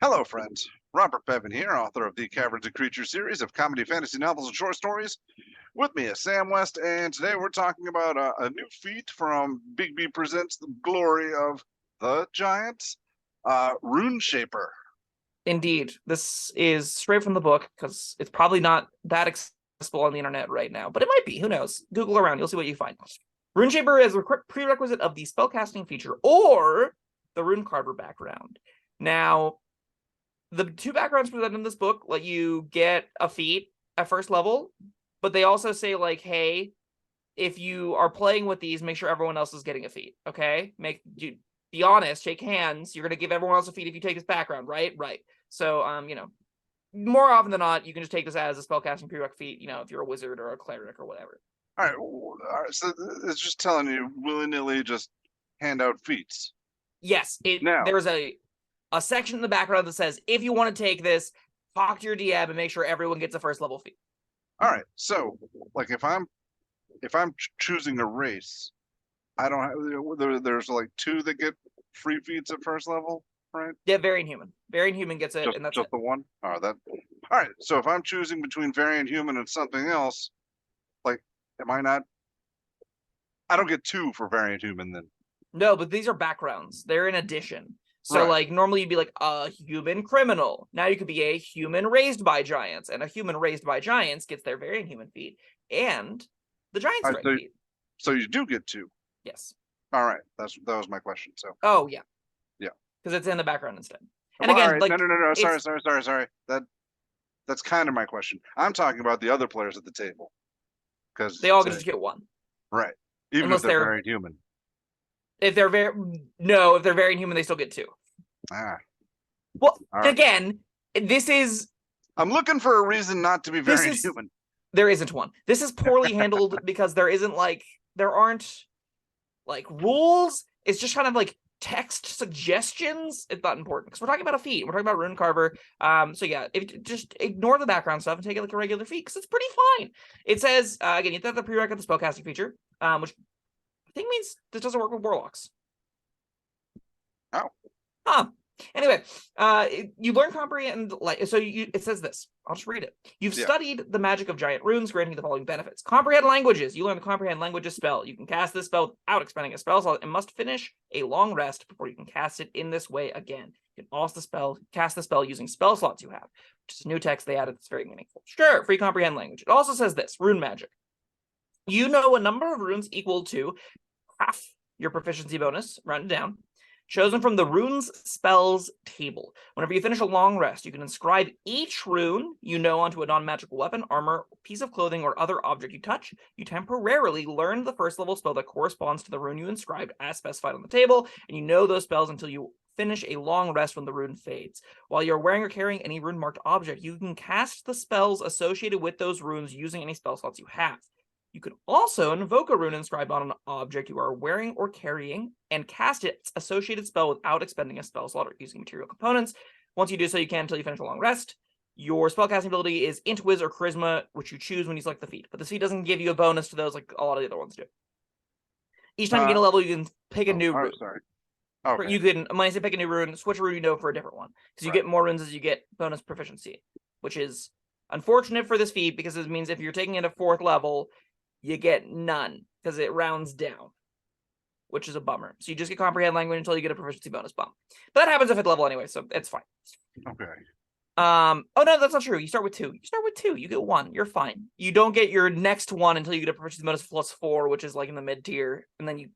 Hello, friends. Robert Bevan here, author of the Caverns Creatures series of comedy, fantasy novels, and short stories. With me is Sam West, and today we're talking about a new feat from Bigby Presents the Glory of the Giants, Rune Shaper. Indeed, this is straight from the book because it's probably not that accessible on the internet right now, but it might be. Who knows? Google around, you'll see what you find. Rune Shaper is a prerequisite of the spellcasting feature or the Rune Carver background. Now, the two backgrounds presented in this book let you get a feat at first level, but they also say, like, hey, if you are playing with these, make sure everyone else is getting a feat, okay? Be honest, shake hands. You're going to give everyone else a feat if you take this background, right? Right. So, more often than not, you can just take this as a spellcasting prereq feat, if you're a wizard or a cleric or whatever. All right, so it's just telling you willy-nilly just hand out feats. Yes, there's a section in the background that says, if you want to take this, talk to your DM and make sure everyone gets a first level feat. All right, so, like, if I'm choosing a race, I don't have, there's like two that get free feats at first level, right? Yeah, Variant Human. Variant Human gets it, and that's just it. the one. All right. So if I'm choosing between Variant Human and something else, like, am I not? I don't get two for Variant Human then. No, but these are backgrounds. They're in addition. So, Right. like, normally you'd be like a human criminal. Now you could be a human raised by giants, and a human raised by giants gets their Variant Human feat and the giant strength feat. So you do get two. Yes. All right. That was my question. So. Oh yeah. Yeah. Because it's in the background instead. And well, again, right. like no. Sorry. That's kind of my question. I'm talking about the other players at the table. Because they all just get one. Right. Even unless if they're Variant Human. If they're Variant Human, they still get two. Ah. Well, again, this is. I'm looking for a reason not to be Variant Human. There isn't one. This is poorly handled because there aren't rules. It's just kind of like text suggestions. It's not important because we're talking about a feat. We're talking about Rune Carver. So yeah, just ignore the background stuff and take it like a regular feat because it's pretty fine. It says again, you have the prereq of the spellcasting feature, which I think means this doesn't work with warlocks. Oh. Huh. Anyway, you learn comprehend, it says this. I'll just read it. You've studied the magic of giant runes, granting you the following benefits. Comprehend languages. You learn the comprehend languages spell. You can cast this spell without expending a spell slot and must finish a long rest before you can cast it in this way again. You can also cast the spell using spell slots you have, which is new text they added that's very meaningful. Sure, free comprehend language. It also says this, Rune Magic. You know a number of runes equal to half your proficiency bonus, rounded down, chosen from the Rune Spells table. Whenever you finish a long rest, you can inscribe each rune you know onto a non-magical weapon, armor, piece of clothing, or other object you touch. You temporarily learn the first level spell that corresponds to the rune you inscribed as specified on the table, and you know those spells until you finish a long rest when the rune fades. While you're wearing or carrying any rune-marked object, you can cast the spells associated with those runes using any spell slots you have. You can also invoke a rune inscribed on an object you are wearing or carrying and cast its associated spell without expending a spell slot or using material components. Once you do so, you can until you finish a long rest. Your spellcasting ability is Int, Wiz, or Charisma, which you choose when you select the feat. But the feat doesn't give you a bonus to those like a lot of the other ones do. Each time you gain a level, you can pick a new rune. Sorry. Okay. You can, when I say pick a new rune, switch a rune you know for a different one. Because you get more runes as you get bonus proficiency, which is unfortunate for this feat because it means if you're taking it at 4th level, you get none because it rounds down, which is a bummer. So you just get comprehend language until you get a proficiency bonus bump. But that happens at 5th level anyway, so it's fine. Okay. Oh no, that's not true. You start with 2. You get 1. You're fine. You don't get your next one until you get a proficiency bonus +4, which is like in the mid tier, and then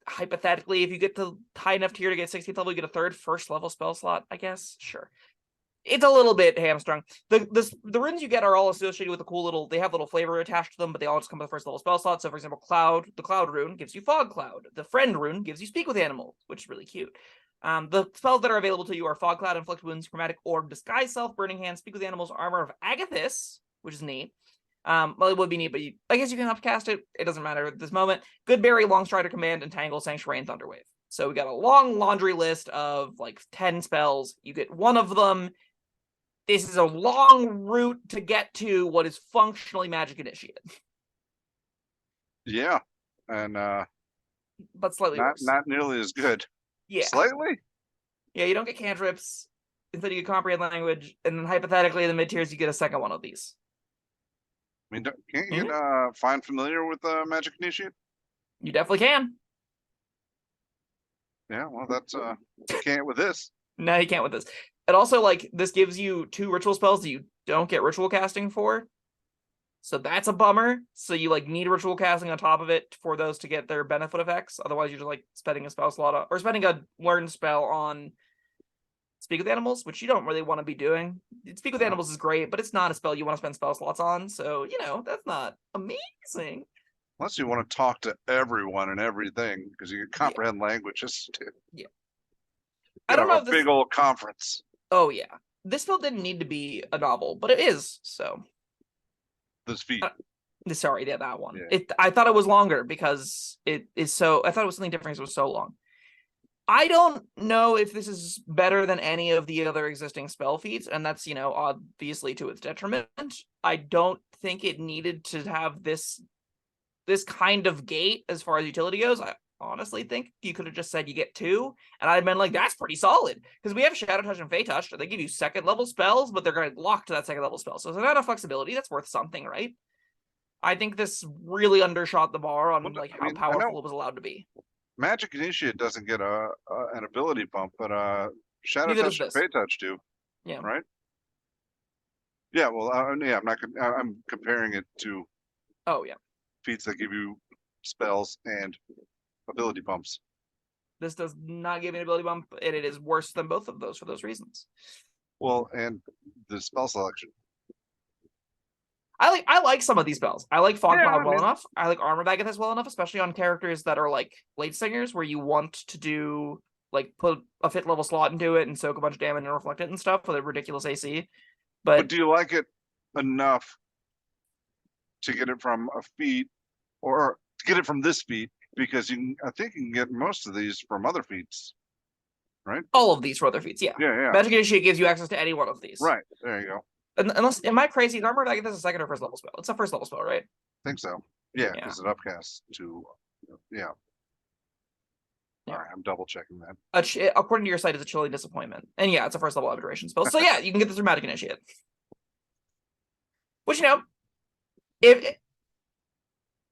hypothetically, if you get to high enough tier to get 16th level, you get a 3rd first level spell slot. I guess sure. It's a little bit hamstrung. The runes you get are all associated with a cool little. They have little flavor attached to them, but they all just come with the first level spell slot. So, for example, the Cloud rune gives you Fog Cloud. The Friend rune gives you Speak with Animals, which is really cute. The spells that are available to you are Fog Cloud, Inflict Wounds, Chromatic Orb, Disguise Self, Burning Hand, Speak with Animals, Armor of Agathis, which is neat. Well, it would be neat, but I guess you can upcast it. It doesn't matter at this moment. Goodberry, Longstrider Command, Entangle, Sanctuary, and Thunderwave. So we got a long laundry list of like 10 spells. You get one of them. This is a long route to get to what is functionally Magic Initiate. Yeah, and but slightly worse. Not nearly as good. Yeah, slightly. Yeah, you don't get cantrips. instead you get comprehend language, and then hypothetically in the mid tiers you get a second one of these. I mean, can't you get find familiar with Magic Initiate? You definitely can. Yeah, well, that's you can't with this. No, you can't with this. And also, like, this gives you 2 ritual spells that you don't get ritual casting for. So that's a bummer. So you like need ritual casting on top of it for those to get their benefit effects. Otherwise, you're just like spending a spell slot or spending a learn spell on Speak with Animals, which you don't really want to be doing. Speak with Animals is great, but it's not a spell you want to spend spell slots on. So, you know, that's not amazing. Unless you want to talk to everyone and everything, because you can comprehend languages too. Yeah. I don't know if this... big old conference. Oh, yeah. This spell didn't need to be a novel, but it is, so... This feat. Sorry, yeah, that one. Yeah. I thought it was longer because it is so... I thought it was something different because it was so long. I don't know if this is better than any of the other existing spell feats, and that's, you know, obviously to its detriment. I don't think it needed to have this kind of gate as far as utility goes. I honestly think you could have just said you get 2, and I'd have been like, that's pretty solid. Because we have Shadow Touch and Fey Touch, they give you 2nd level spells, but they're going to lock to that 2nd level spell. So there's not a flexibility, that's worth something, right? I think this really undershot the bar on like how powerful it was allowed to be. Magic Initiate doesn't get an ability bump, but Shadow Touch and Fey Touch do. Yeah. Right? Yeah, well, yeah, I'm comparing it to feats that give you spells and ability bumps. This does not give an ability bump, and it is worse than both of those for those reasons. Well, and the spell selection. I like some of these spells. I like Fog Cloud well enough. I like Armor Vagathis well enough, especially on characters that are like late singers, where you want to do like put a 5th level slot into it and soak a bunch of damage and reflect it and stuff with a ridiculous AC. But do you like it enough to get it from a feat, or to get it from this feat? Because I think you can get most of these from other feats, right? All of these from other feats, yeah. Yeah. Magic Initiate gives you access to any one of these. Right, there you go. Unless, am I crazy? Armor Vagathis is a 2nd or 1st level spell. It's a 1st level spell, right? I think so. Yeah, because it upcasts to, yeah. All right, I'm double checking that. According to your site, it's a Chilling Disappointment. And yeah, it's a 1st level abjuration spell. So yeah, you can get this through Magic Initiate. Which, you know, it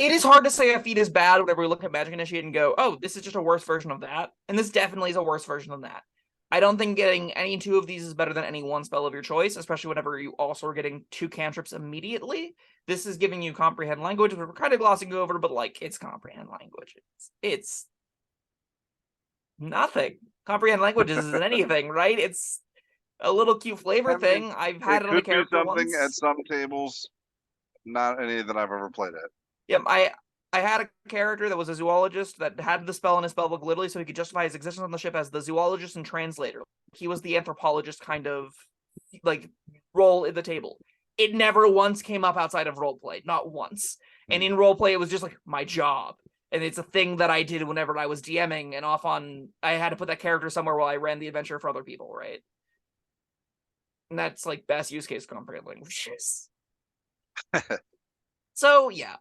is hard to say a feat is bad whenever we look at Magic Initiate and go, oh, this is just a worse version of that. And this definitely is a worse version than that. I don't think getting any 2 of these is better than any 1 spell of your choice, especially whenever you also are getting 2 cantrips immediately. This is giving you Comprehend Language, which we're kind of glossing over, but like, it's Comprehend Language. It's nothing. Comprehend Languages isn't anything, right? It's a little cute flavor thing. I've had it on a character once. At some tables, not any that I've ever played at. Yep, I had a character that was a zoologist that had the spell in his spellbook literally so he could justify his existence on the ship as the zoologist and translator. He was the anthropologist kind of like role in the table. It never once came up outside of roleplay, not once. And in roleplay, it was just like my job. And it's a thing that I did whenever I was DMing and I had to put that character somewhere while I ran the adventure for other people, right? And that's like best use case comprehend languages. So yeah,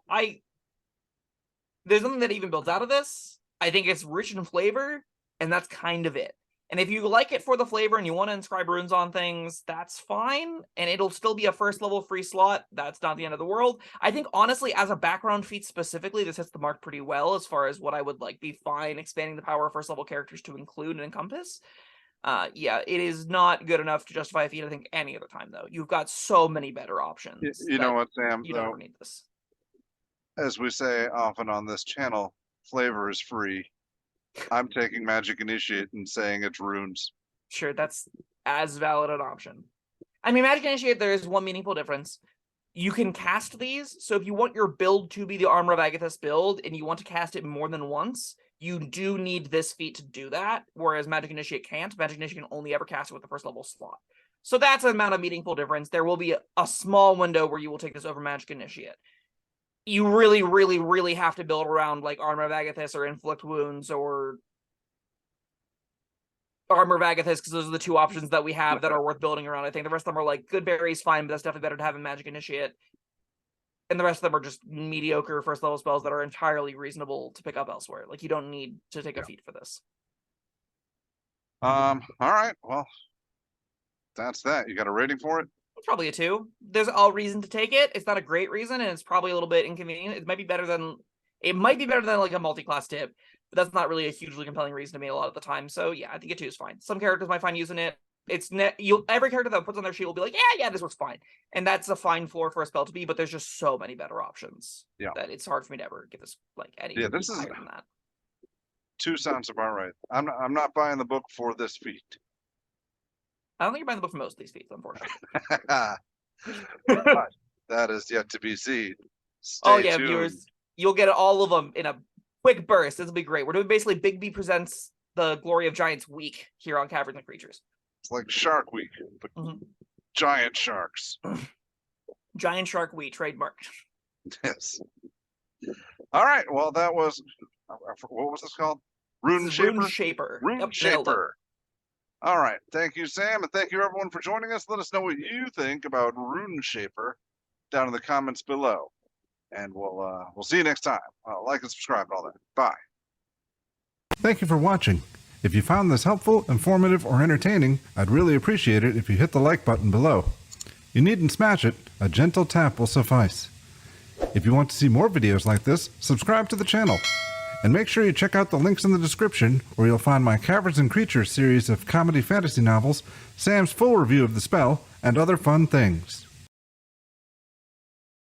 there's nothing that even builds out of this. I think it's rich in flavor, and that's kind of it. And if you like it for the flavor and you want to inscribe runes on things, that's fine. And it'll still be a 1st level free slot. That's not the end of the world. I think, honestly, as a background feat specifically, this hits the mark pretty well as far as what I would like be fine expanding the power of 1st level characters to include and encompass. Yeah, it is not good enough to justify a feat, I think, any other time, though. You've got so many better options. You know what, Sam? You don't need this. As we say often on this channel, flavor is free. I'm taking Magic Initiate and saying it's runes. Sure, that's as valid an option. I mean, Magic Initiate, there is one meaningful difference. You can cast these, so if you want your build to be the Armor of Agathis build, and you want to cast it more than once, you do need this feat to do that, whereas Magic Initiate can't. Magic Initiate can only ever cast it with the 1st level slot. So that's an amount of meaningful difference. There will be a small window where you will take this over Magic Initiate. You really, really, really have to build around like Armor of Agathis or Inflict Wounds or Armor of Agathis, because those are the 2 options that we have that are worth building around. I think the rest of them are like, Good Berry's fine, but that's definitely better to have in Magic Initiate. And the rest of them are just mediocre 1st level spells that are entirely reasonable to pick up elsewhere. Like, you don't need to take a feat for this. All right, well, that's that. You got a rating for it? It's probably a 2. There's all reason to take it. It's not a great reason, and it's probably a little bit inconvenient. It might be better than like a multi-class tip, but that's not really a hugely compelling reason to me a lot of the time. So yeah, I think a 2 is fine. Some characters might find using it. Every character that puts on their sheet will be like, yeah, this works fine, and that's a fine floor for a spell to be. But there's just so many better options that it's hard for me to ever give this like any this is higher than that. 2 sounds about right. I'm not buying the book for this feat. I don't think you're buying the book for most of these feats, unfortunately. But that is yet to be seen. Stay tuned. Viewers, you'll get all of them in a quick burst. This will be great. We're doing basically Bigby presents the Glory of Giants week here on Caverns and Creatures. It's like Shark Week, but giant sharks. Giant Shark Week, trademark. Yes. All right. Well, that was, what was this called? Rune Shaper? Rune Shaper. Rune Shaper. All right. Thank you, Sam, and thank you, everyone, for joining us. Let us know what you think about Rune Shaper down in the comments below. And we'll see you next time. Like and subscribe and all that. Bye. Thank you for watching. If you found this helpful, informative, or entertaining, I'd really appreciate it if you hit the like button below. You needn't smash it. A gentle tap will suffice. If you want to see more videos like this, subscribe to the channel. And make sure you check out the links in the description, where you'll find my Caverns and Creatures series of comedy fantasy novels, Sam's full review of the spell, and other fun things.